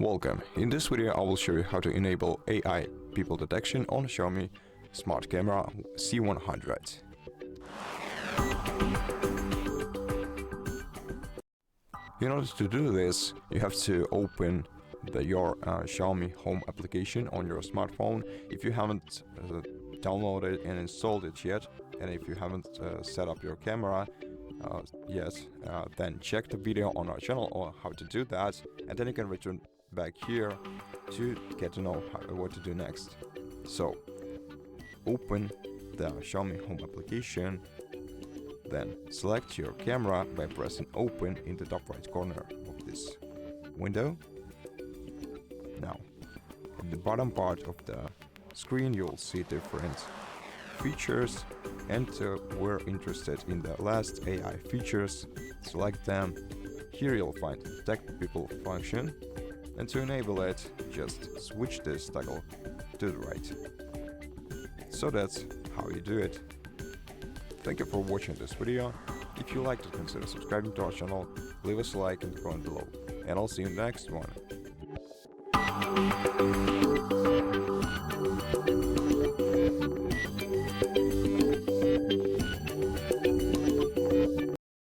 Welcome. In this video I will show you how to enable AI people detection on Xiaomi Smart Camera C100. In order to do this, you have to open your Xiaomi Home application on your smartphone. If you haven't downloaded and installed it yet, and if you haven't set up your camera yet, then check the video on our channel on how to do that, and then you can return back here to get to know what to do next. So open the Xiaomi Home application, then select your camera by pressing open in the top right corner of this window. Now in the bottom part of the screen you'll see different features, and we're interested in the last AI features. Select them. Here you'll find the detect people function, and to enable it just switch this toggle to the right. So that's how you do it. Thank you for watching this video. If you liked it, consider subscribing to our channel, leave us a like and comment below, and I'll see you in the next one.